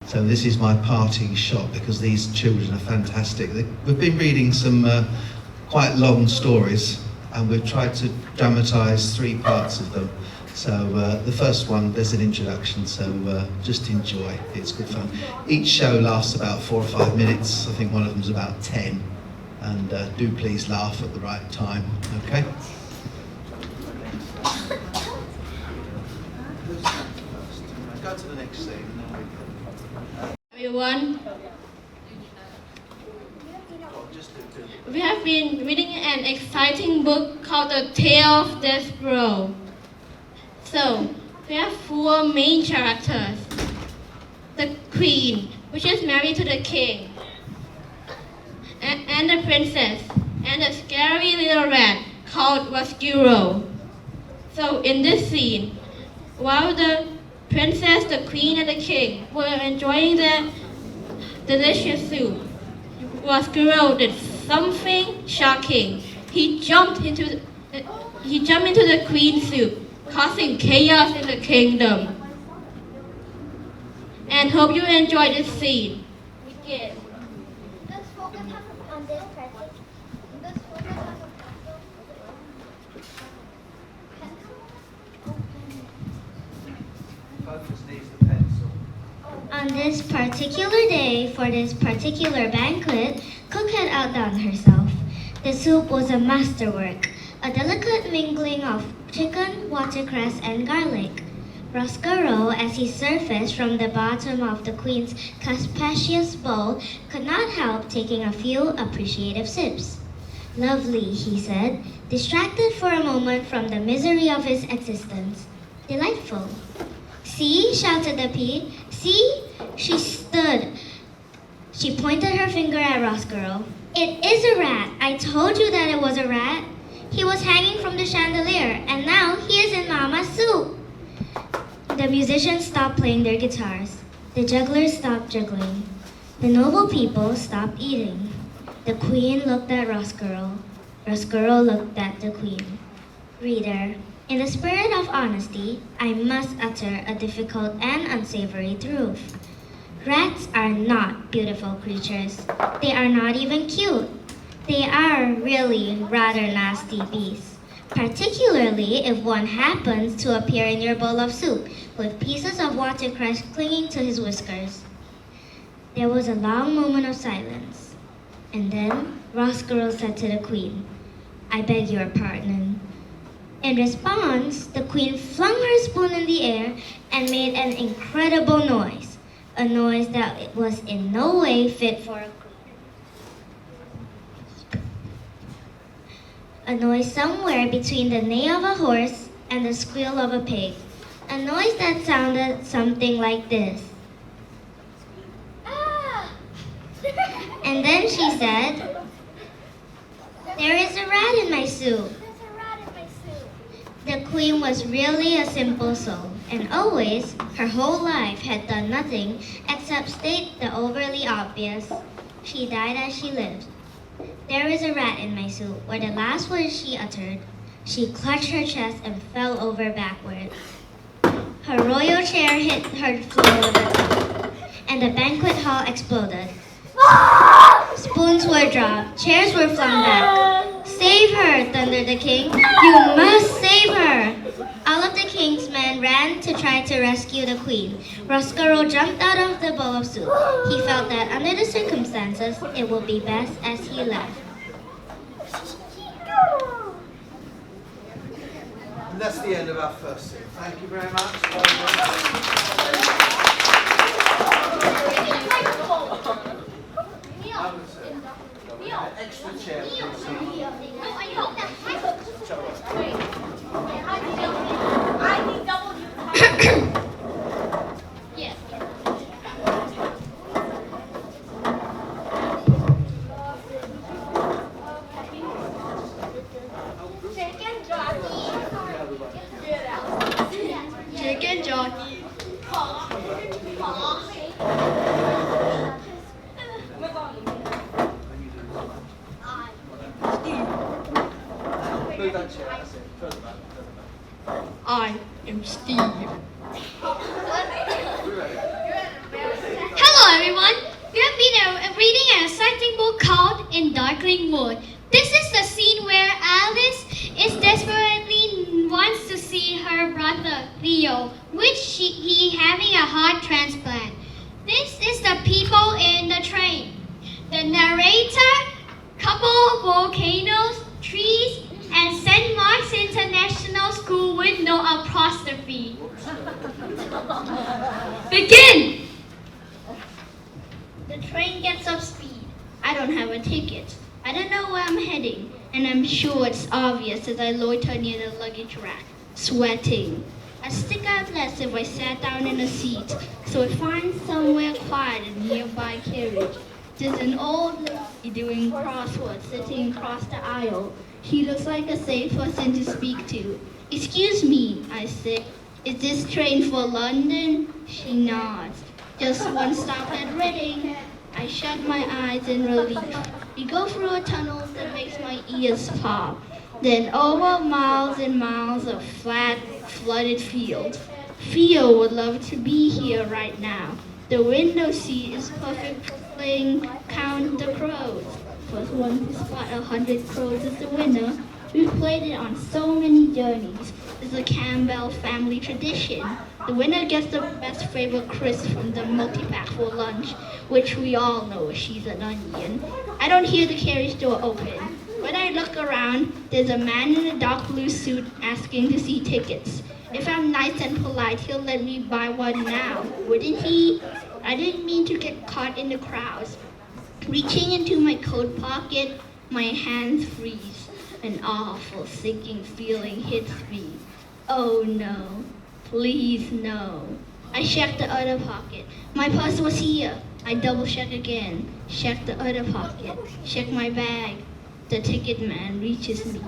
So this is my parting shot because these children are fantastic. We've been reading some quite long stories, and we've tried to dramatise 3 parts of them. So the first one, there's an introduction, so just enjoy, it's good fun. Each show lasts about 4 or 5 minutes. I think one of them's about 10. And do please laugh at the right time, okay? Go to the next scene. Everyone, we have been reading an exciting book called The Tale of Despereaux. So, we have 4 main characters. The Queen, which is married to the King, and the Princess, and a scary little rat called Roscuro. So, in this scene, while the Princess, the Queen, and the King were enjoying their delicious soup, Roscuro did something shocking. He jumped into the Queen's soup, causing chaos in the kingdom. And hope you enjoy this scene. Begin. Let's focus on this practice. Let's focus on this particular day, for this particular banquet, Cook had outdone herself. The soup was a masterwork, a delicate mingling of chicken, watercress, and garlic. Roscuro, as he surfaced from the bottom of the Queen's capacious bowl, could not help taking a few appreciative sips. Lovely, he said, distracted for a moment from the misery of his existence. Delightful. See, shouted the pea. See, she stood. She pointed her finger at Roscuro. It is a rat. I told you that it was a rat. He was hanging from the chandelier, and now he is in Mama's soup. The musicians stopped playing their guitars. The jugglers stopped juggling. The noble people stopped eating. The Queen looked at Roscuro. Roscuro looked at the Queen. Reader, in the spirit of honesty, I must utter a difficult and unsavory truth. Rats are not beautiful creatures. They are not even cute. They are really rather nasty beasts, particularly if one happens to appear in your bowl of soup with pieces of watercress clinging to his whiskers. There was a long moment of silence, and then Roscuro said to the Queen, I beg your pardon. In response, the Queen flung her spoon in the air and made an incredible noise, a noise that was in no way fit for a queen. A noise somewhere between the neigh of a horse and the squeal of a pig, a noise that sounded something like this. Ah! And then she said, there is a rat in my soup. The Queen was really a simple soul, and always, her whole life, had done nothing except state the overly obvious. She died as she lived. There is a rat in my soup were the last words she uttered. She clutched her chest and fell over backward. Her royal chair hit her floor with a thump, and the banquet hall exploded. Spoons were dropped, chairs were flung back. Save her, thundered the king. You must save her. All of the king's men ran to try to rescue the queen. Roscuro jumped out of the bowl of soup. He felt that under the circumstances, it would be best as he left. And that's the end of our first scene. Thank you very much. Extra chair, please. Yes. Chicken jockey. Move that chair, that's it. Further back, further back. I am Steve. We're ready. everyone. We have been reading an exciting book called In Darkling Wood. This is the scene where Alice is desperately wants to see her brother Leo, he having a heart transplant. This is the people in the train. The narrator, couple of volcanoes, trees, and St. Mark's International School with no apostrophe. Begin! The train gets up speed. I don't have a ticket. I don't know where I'm heading, and I'm sure it's obvious as I loiter near the luggage rack, sweating. I stick out less if I sat down in a seat, so I find somewhere quiet in a nearby carriage. There's an old lady doing crosswords sitting across the aisle. She looks like a safe person to speak to. Excuse me, I say. Is this train for London? She nods. Just one stop at Reading. I shut my eyes in relief. We go through a tunnel that makes my ears pop. Then over miles and miles of flat, flooded fields. Theo would love to be here right now. The window seat is perfect for playing Count the Crows. First one to spot 100 crows is the winner. We've played it on so many journeys. It's a Campbell family tradition. The winner gets the best favorite crisp from the multi-pack for lunch, which we all know she's an onion. I don't hear the carriage door open. When I look around, there's a man in a dark blue suit asking to see tickets. If I'm nice and polite, he'll let me buy one now, wouldn't he? I didn't mean to get caught in the crowds. Reaching into my coat pocket, my hands freeze. An awful sinking feeling hits me. Oh no, please no. I check the other pocket. My purse was here. I double check again. Check the other pocket. Check my bag. The ticket man reaches me.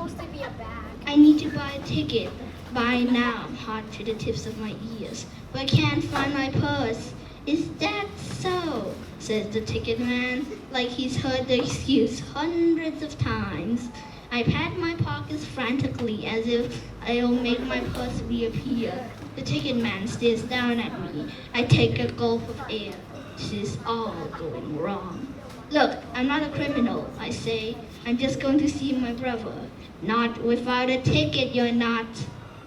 I need to buy a ticket. By now, I'm hot to the tips of my ears, but I can't find my purse. Is that so? Says the ticket man, like he's heard the excuse hundreds of times. I pat my pockets frantically as if I'll make my purse reappear. The ticket man stares down at me. I take a gulp of air. This is all going wrong. Look, I'm not a criminal, I say. I'm just going to see my brother. Not without a ticket, you're not.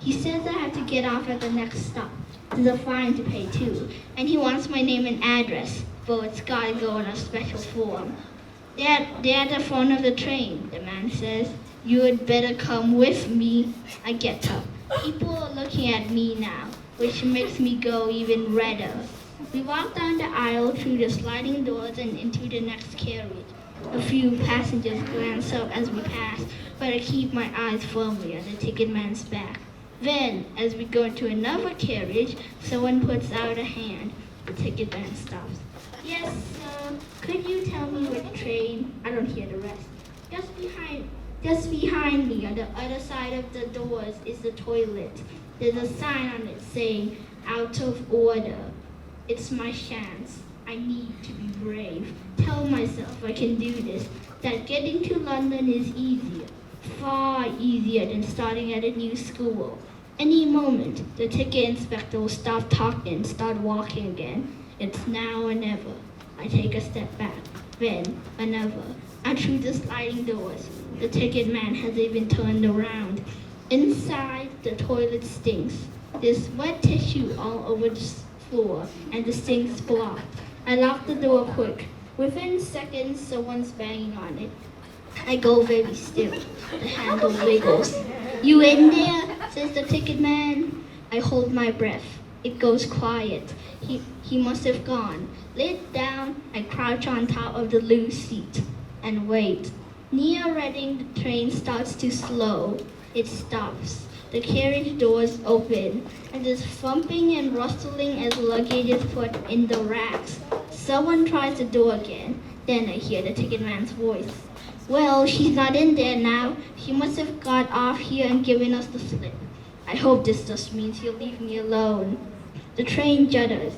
He says I have to get off at the next stop. There's a fine to pay too. And he wants my name and address, but it's gotta go on a special form. They're at the front of the train, the man says. You had better come with me. I get up. People are looking at me now, which makes me go even redder. We walk down the aisle through the sliding doors and into the next carriage. A few passengers glance up as we pass, but I keep my eyes firmly on the ticket man's back. Then, as we go into another carriage, someone puts out a hand. The ticket man stops. Yes, sir. Could you tell me which train? I don't hear the rest. Just behind me, on the other side of the doors, is the toilet. There's a sign on it saying, out of order. It's my chance. I need to be brave. Tell myself I can do this. That getting to London is easier. Far easier than starting at a new school. Any moment, the ticket inspector will stop talking, start walking again. It's now or never. I take a step back, then another. And through the sliding doors, the ticket man has even turned around. Inside, the toilet stinks. There's wet tissue all over the floor, and the sink's blocked. I lock the door quick. Within seconds, someone's banging on it. I go very still. The handle wiggles. You in there? Says the ticket man. I hold my breath. It goes quiet. He must have gone. Lid down, I crouch on top of the loose seat and wait. Near Reading, the train starts to slow. It stops. The carriage doors open, and there's thumping and rustling as luggage is put in the racks. Someone tries the door again. Then I hear the ticket man's voice. Well, she's not in there now. She must have got off here and given us the slip. I hope this just means he'll leave me alone. The train judders,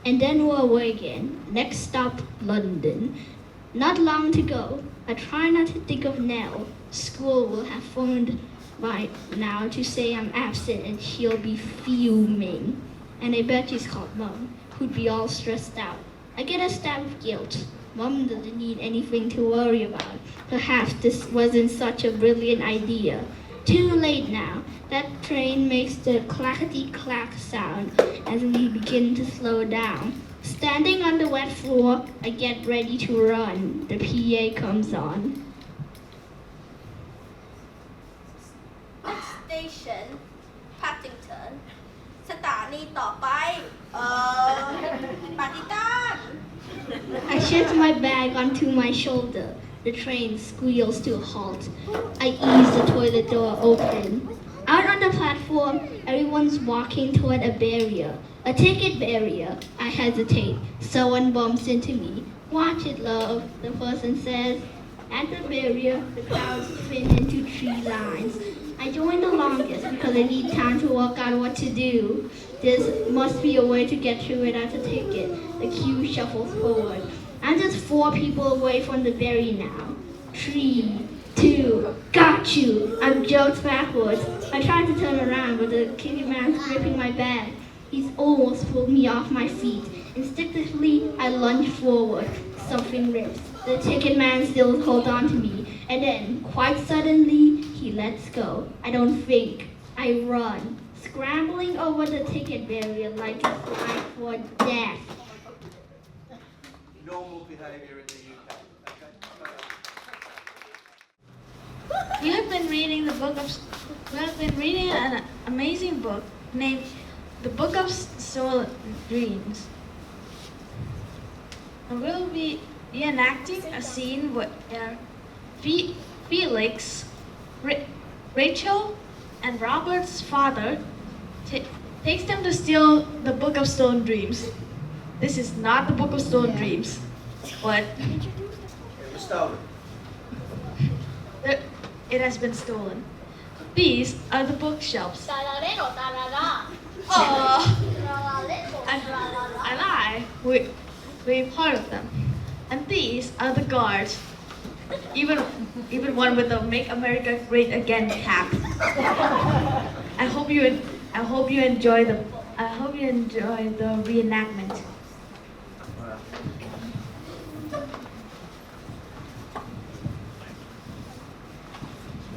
and then we're away again. Next stop, London. Not long to go. I try not to think of Nell. School will have phoned by now to say I'm absent and she'll be fuming. And I bet she's called Mom, who'd be all stressed out. I get a stab of guilt. Mom doesn't need anything to worry about. Perhaps this wasn't such a brilliant idea. Too late now. That train makes the clackety-clack sound as we begin to slow down. Standing on the wet floor, I get ready to run. The PA comes on. Next station Paddington สถานีต่อไปปาติตัน I shift my bag onto my shoulder. The train squeals to a halt. I ease the toilet door open. Out on the platform, everyone's walking toward a barrier. A ticket barrier. I hesitate. Someone bumps into me. Watch it, love, the person says. At the barrier, the crowd spin into 3 lines. I join the longest because I need time to work out what to do. There must be a way to get through without a ticket. The queue shuffles forward. I'm just 4 people away from the barrier now. 3, 2, got you! I'm jerked backwards. I try to turn around, but the ticket man's gripping my bag. He's almost pulled me off my feet. Instinctively, I lunge forward. Something rips. The ticket man still holds on to me. And then, quite suddenly, he lets go. I don't think. I run, scrambling over the ticket barrier like a fly for death. Normal behaviour in the UK. We have been reading an amazing book named The Book of Stolen Dreams. And we'll be reenacting a scene where Felix, Rachel, and Robert's father takes them to steal the Book of Stolen Dreams. This is not the Book of Stolen Dreams, but It was stolen. it has been stolen. These are the bookshelves. And we've heard of them. And these are the guards. Even one with the "Make America Great Again" cap. I hope you enjoy the reenactment.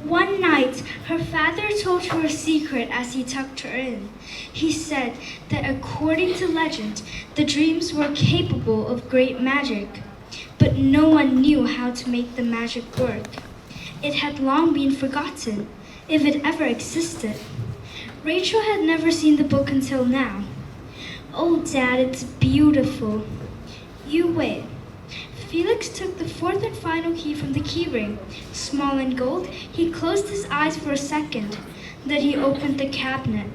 One night, her father told her a secret as he tucked her in. He said that according to legend, the dreams were capable of great magic, but no one knew how to make the magic work. It had long been forgotten, if it ever existed. Rachel had never seen the book until now. Oh, Dad, it's beautiful. You wait. Felix took the 4th and final key from the keyring. Small and gold, he closed his eyes for a second. Then he opened the cabinet.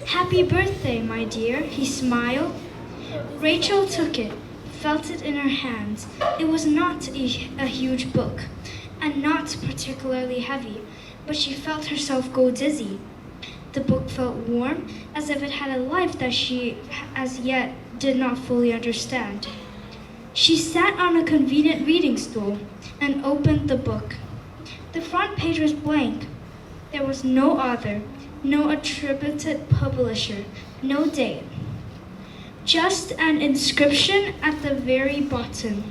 Happy birthday, my dear, he smiled. Rachel took it, felt it in her hands. It was not a huge book, and not particularly heavy, but she felt herself go dizzy. The book felt warm, as if it had a life that she, as yet, did not fully understand. She sat on a convenient reading stool and opened the book. The front page was blank. There was no author, no attributed publisher, no date. Just an inscription at the very bottom.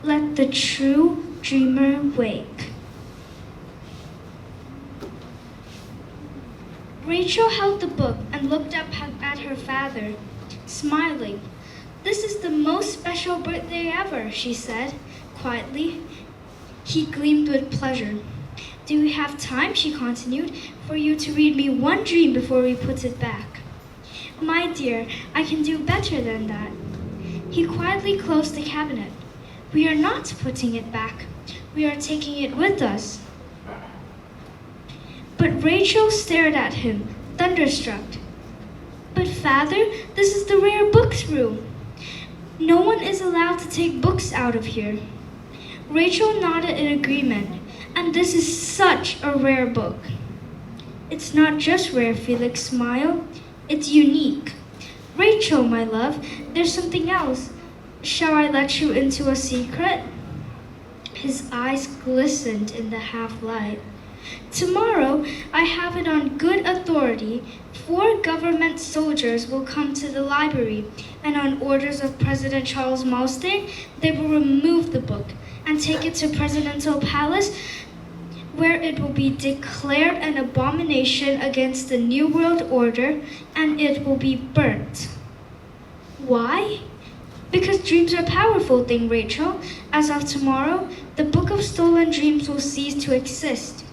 Let the true dreamer wake. Rachel held the book and looked up at her father, smiling. This is the most special birthday ever, she said, quietly. He gleamed with pleasure. Do we have time, she continued, for you to read me one dream before we put it back? My dear, I can do better than that. He quietly closed the cabinet. We are not putting it back. We are taking it with us. But Rachel stared at him, thunderstruck. But Father, this is the rare books room. No one is allowed to take books out of here. Rachel nodded in agreement, and this is such a rare book. It's not just rare, Felix smiled. It's unique. Rachel, my love, there's something else. Shall I let you into a secret? His eyes glistened in the half light. Tomorrow, I have it on good authority, 4 government soldiers will come to the library, and on orders of President Charles Malstain, they will remove the book and take it to Presidential Palace, where it will be declared an abomination against the New World Order, and it will be burnt. Why? Because dreams are a powerful thing, Rachel. As of tomorrow, the Book of Stolen Dreams will cease to exist,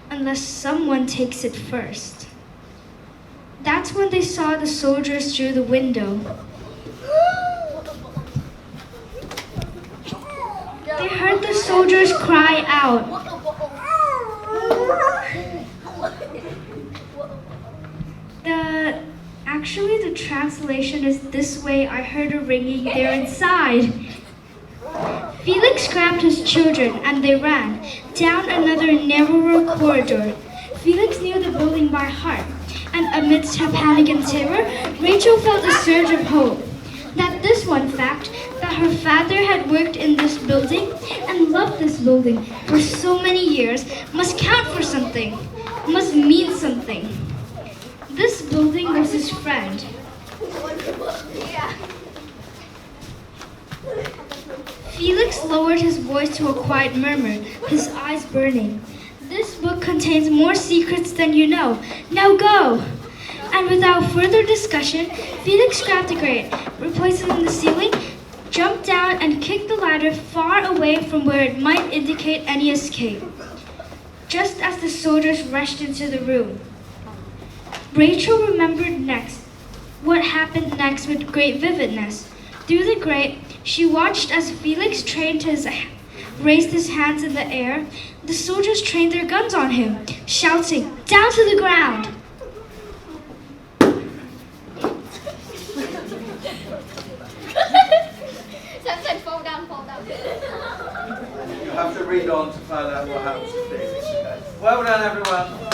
unless someone takes it first. That's when they saw the soldiers through the window. They heard the soldiers cry out. Actually, the translation is this way: I heard a ringing there inside. Felix grabbed his children and they ran down another narrower corridor. Felix knew the building by heart, and amidst her panic and terror, Rachel felt a surge of hope. That this one fact, that her father had worked in this building and loved this building for so many years, must count for something, must mean something. This building was his friend. Felix lowered his voice to a quiet murmur, his eyes burning. This book contains more secrets than you know. Now go! And without further discussion, Felix grabbed a grate, replaced it in the ceiling, jumped down, and kicked the ladder far away from where it might indicate any escape. Just as the soldiers rushed into the room, Rachel remembered what happened next with great vividness. Through the grate, she watched as Felix raised his hands in the air. The soldiers trained their guns on him, shouting, "Down to the ground!" Said fall down, fall down. You have to read on to find out what happens to Felix. Okay. Well done, everyone.